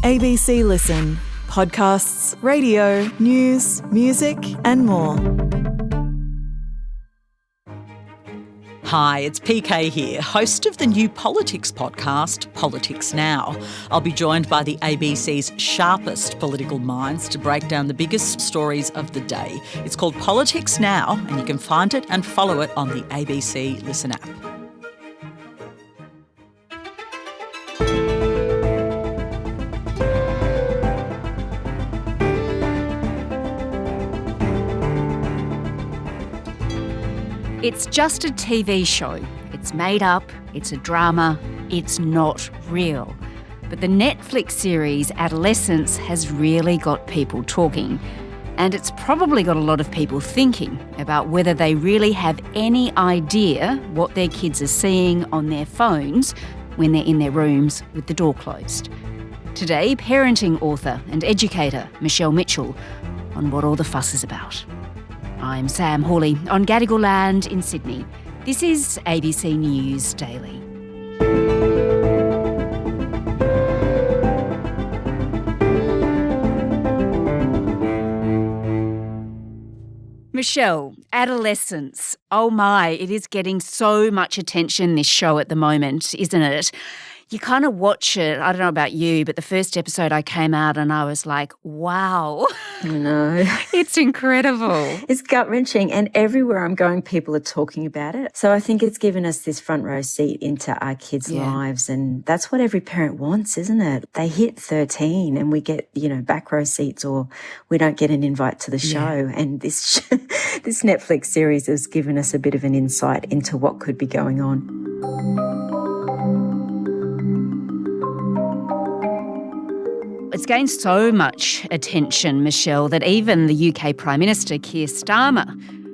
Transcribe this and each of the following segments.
ABC Listen. Podcasts, radio, news, music and more. Hi, it's PK here, host of the new politics podcast, Politics Now. I'll be joined by the ABC's sharpest political minds to break down the biggest stories of the day. It's called Politics Now, and you can find it and follow it on the ABC Listen app. It's just a TV show. It's made up, it's a drama, it's not real. But the Netflix series Adolescence has really got people talking. And it's probably got a lot of people thinking about whether they really have any idea what their kids are seeing on their phones when they're in their rooms with the door closed. Today, parenting author and educator Michelle Mitchell on what all the fuss is about. I'm Sam Hawley on Gadigal land in Sydney. This is ABC News Daily. Michelle, Adolescence. Oh my, it is getting so much attention, this show at the moment, isn't it? You kind of watch it, I don't know about you, but the first episode I came out and I was like, wow. No. It's incredible. It's gut-wrenching, and everywhere I'm going, people are talking about it. So I think it's given us this front row seat into our kids' lives, and that's what every parent wants, isn't it? They hit 13 and we get, back row seats, or we don't get an invite to the show. And this this Netflix series has given us a bit of an insight into what could be going on. It's gained so much attention, Michelle, that even the UK Prime Minister, Keir Starmer,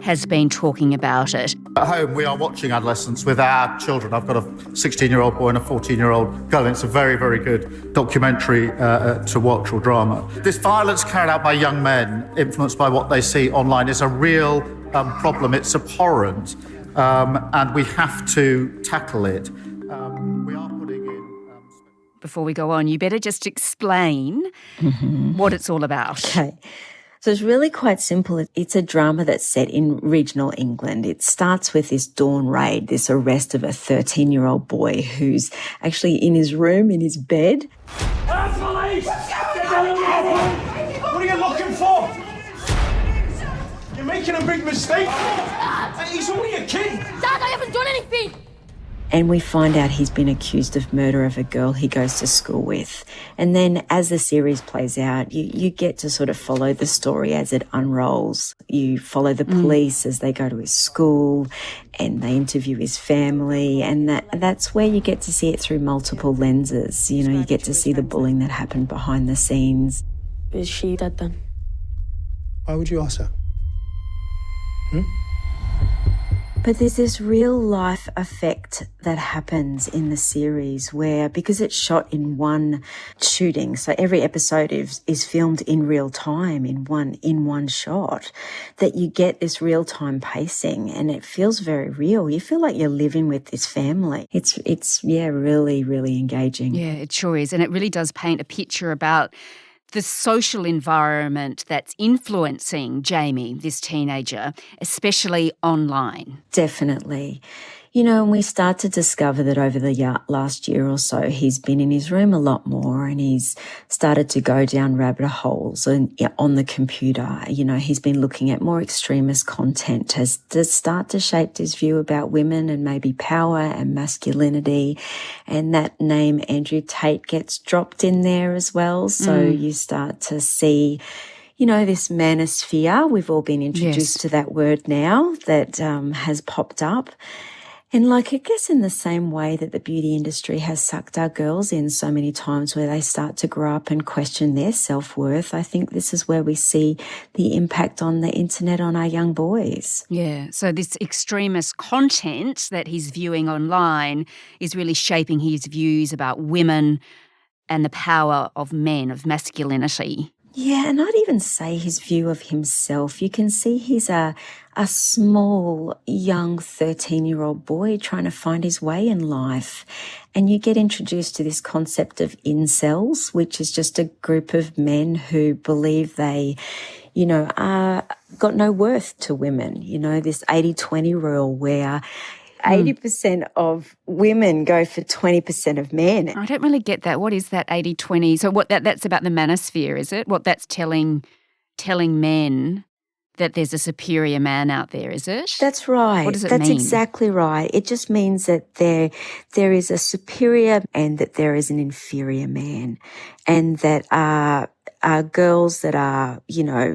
has been talking about it. At home, we are watching Adolescence with our children. I've got a 16-year-old boy and a 14-year-old girl, and it's a very, very good documentary to watch, or drama. This violence carried out by young men, influenced by what they see online, is a real problem. It's abhorrent, and we have to tackle it. We are putting in... Before we go on, you better just explain what it's all about. Okay. So it's really quite simple. It's a drama that's set in regional England. It starts with this dawn raid, this arrest of a 13-year-old boy who's actually in his room, in his bed. Police! What are you looking for? You're making a big mistake. He's only a kid. Dad, I haven't done anything. And we find out he's been accused of murder of a girl he goes to school with. And then as the series plays out, you get to sort of follow the story as it unrolls. You follow the police as they go to his school and they interview his family. And that's where you get to see it through multiple lenses. You get to see the bullying that happened behind the scenes. Is she dead then? Why would you ask that? But there's this real life effect that happens in the series where, because it's shot in one shooting, so every episode is filmed in real time in one shot, that you get this real time pacing and it feels very real. You feel like you're living with this family. It's really, really engaging. Yeah, it sure is. And it really does paint a picture about the social environment that's influencing Jamie, this teenager, especially online. Definitely. And we start to discover that over the last year or so, he's been in his room a lot more and he's started to go down rabbit holes on the computer. He's been looking at more extremist content to start to shape his view about women and maybe power and masculinity. And that name, Andrew Tate, gets dropped in there as well. So you start to see this manosphere. We've all been introduced to that word now that has popped up. And I guess in the same way that the beauty industry has sucked our girls in so many times where they start to grow up and question their self-worth, I think this is where we see the impact on the internet on our young boys. Yeah, so this extremist content that he's viewing online is really shaping his views about women and the power of men, of masculinity. Yeah, and I'd even say his view of himself. You can see he's a small, young 13-year-old boy trying to find his way in life. And you get introduced to this concept of incels, which is just a group of men who believe they, are got no worth to women. This 80-20 rule where 80% of women go for 20% of men. I don't really get that. What is that 80-20? So that's about the manosphere, is it? What that's telling men that there's a superior man out there, is it? That's right. What does it That's mean? exactly right. It just means that there is a superior and that there is an inferior man, and that girls that are,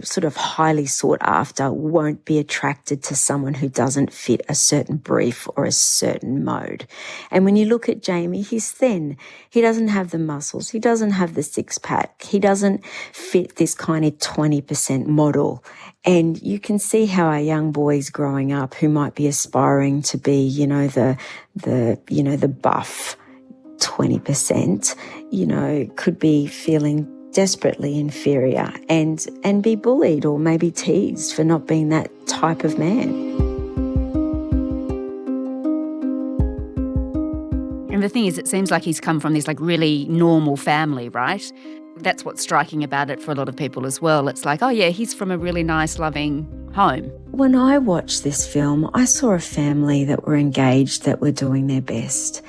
sort of highly sought after won't be attracted to someone who doesn't fit a certain brief or a certain mode. And when you look at Jamie, he's thin. He doesn't have the muscles. He doesn't have the six-pack. He doesn't fit this kind of 20% model. And you can see how our young boys growing up who might be aspiring to be, the buff 20%, could be feeling desperately inferior and be bullied or maybe teased for not being that type of man. And the thing is, it seems like he's come from this really normal family, right? That's what's striking about it for a lot of people as well. It's like, oh yeah, he's from a really nice, loving home. When I watched this film, I saw a family that were engaged, that were doing their best.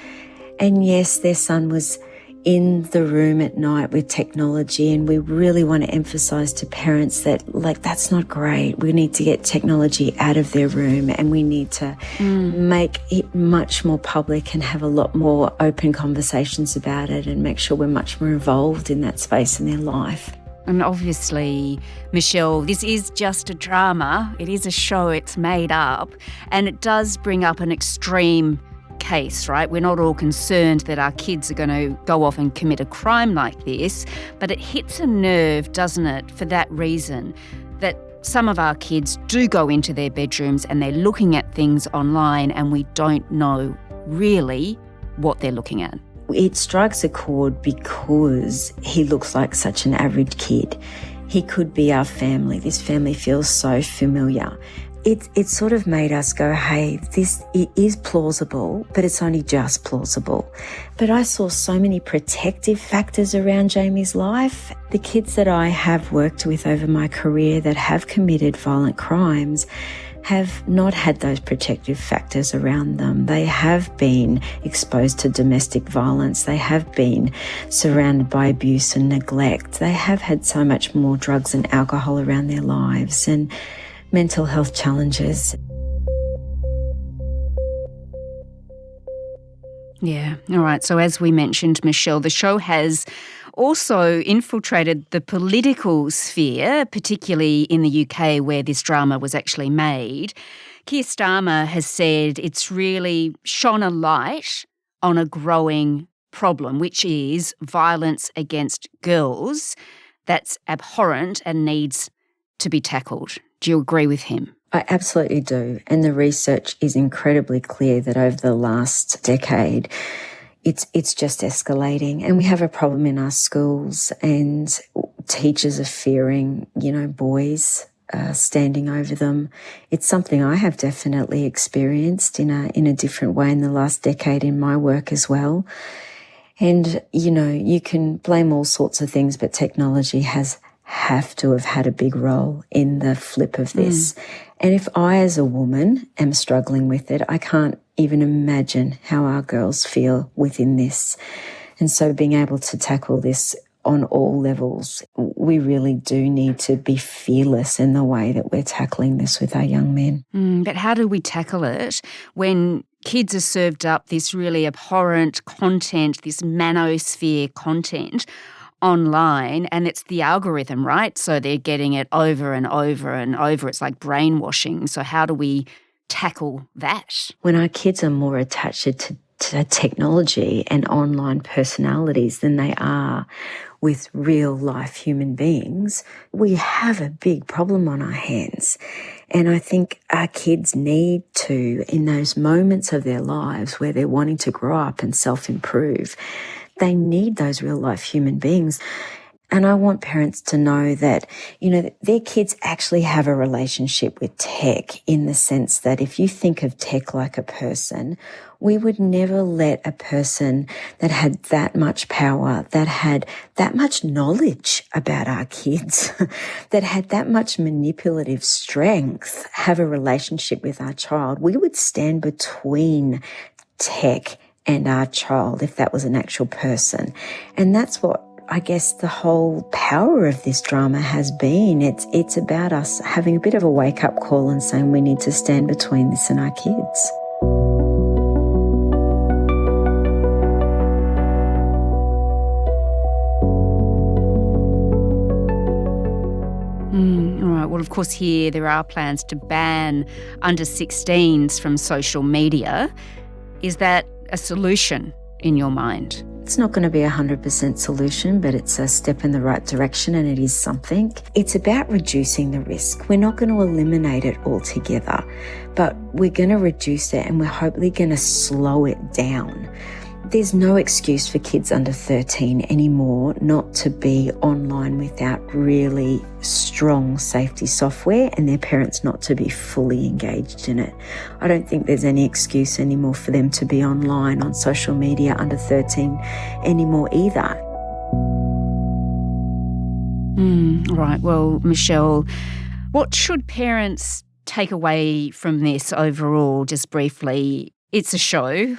And yes, their son was in the room at night with technology, and we really want to emphasize to parents that that's not great. We need to get technology out of their room, and we need to make it much more public and have a lot more open conversations about it and make sure we're much more involved in that space in their life. And obviously, Michelle, this is just a drama. It is a show, it's made up, and it does bring up an extreme case, right? We're not all concerned that our kids are going to go off and commit a crime like this, but it hits a nerve, doesn't it, for that reason, that some of our kids do go into their bedrooms and they're looking at things online and we don't know really what they're looking at. It strikes a chord because he looks like such an average kid. He could be our family. This family feels so familiar. It sort of made us go, hey, it is plausible, but it's only just plausible. But I saw so many protective factors around Jamie's life. The kids that I have worked with over my career that have committed violent crimes have not had those protective factors around them. They have been exposed to domestic violence. They have been surrounded by abuse and neglect. They have had so much more drugs and alcohol around their lives and mental health challenges. Yeah. All right. So as we mentioned, Michelle, the show has also infiltrated the political sphere, particularly in the UK where this drama was actually made. Keir Starmer has said it's really shone a light on a growing problem, which is violence against girls. That's abhorrent and needs to be tackled. Do you agree with him? I absolutely do. And the research is incredibly clear that over the last decade, it's just escalating. And we have a problem in our schools, and teachers are fearing, boys standing over them. It's something I have definitely experienced in a different way in the last decade in my work as well. And, you can blame all sorts of things, but technology have to have had a big role in the flip of this. And if I, as a woman, am struggling with it, I can't even imagine how our girls feel within this. And so being able to tackle this on all levels, we really do need to be fearless in the way that we're tackling this with our young men. But how do we tackle it when kids are served up this really abhorrent content, this manosphere content online, and it's the algorithm, right? So they're getting it over and over and over. It's like brainwashing. So how do we tackle that? When our kids are more attached to technology and online personalities than they are with real life human beings, we have a big problem on our hands. And I think our kids need to, in those moments of their lives where they're wanting to grow up and self-improve, they need those real life human beings. And I want parents to know that, their kids actually have a relationship with tech, in the sense that if you think of tech like a person, we would never let a person that had that much power, that had that much knowledge about our kids, that had that much manipulative strength, have a relationship with our child. We would stand between tech and our child if that was an actual person. And that's what I guess the whole power of this drama has been. It's about us having a bit of a wake-up call and saying we need to stand between this and our kids. All right. Well, of course, here there are plans to ban under 16s from social media. Is that a solution in your mind? It's not going to be a 100% solution, but it's a step in the right direction, and it is something. It's about reducing the risk. We're not going to eliminate it altogether, but we're going to reduce it, and we're hopefully going to slow it down. There's no excuse for kids under 13 anymore not to be online without really strong safety software, and their parents not to be fully engaged in it. I don't think there's any excuse anymore for them to be online on social media under 13 anymore either. All right. Well, Michelle, what should parents take away from this overall, just briefly? It's a show,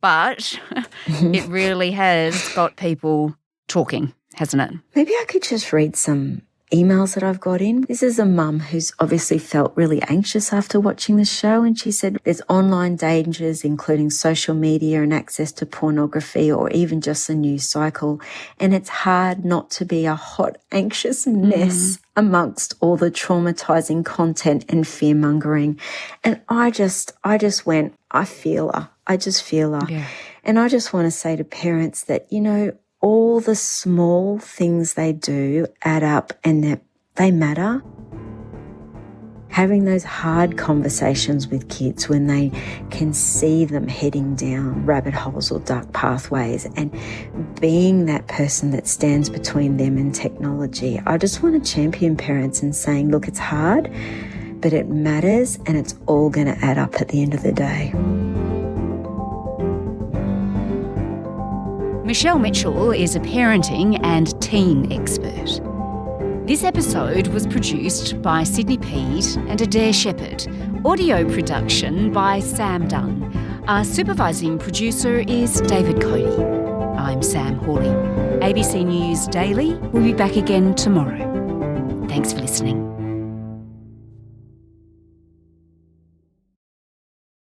but it really has got people talking, hasn't it? Maybe I could just read some emails that I've got in. This is a mum who's obviously felt really anxious after watching the show, and she said there's online dangers, including social media and access to pornography, or even just the news cycle, and it's hard not to be a hot, anxious mess amongst all the traumatizing content and fear-mongering. And I just went, I feel her. I just feel her. Yeah. And I just want to say to parents that, all the small things they do add up and that they matter. Having those hard conversations with kids when they can see them heading down rabbit holes or dark pathways, and being that person that stands between them and technology. I just want to champion parents and saying, look, it's hard, but it matters, and it's all going to add up at the end of the day. Michelle Mitchell is a parenting and teen expert. This episode was produced by Sydney Peed and Adair Shepherd. Audio production by Sam Dunn. Our supervising producer is David Cody. I'm Sam Hawley. ABC News Daily will be back again tomorrow. Thanks for listening.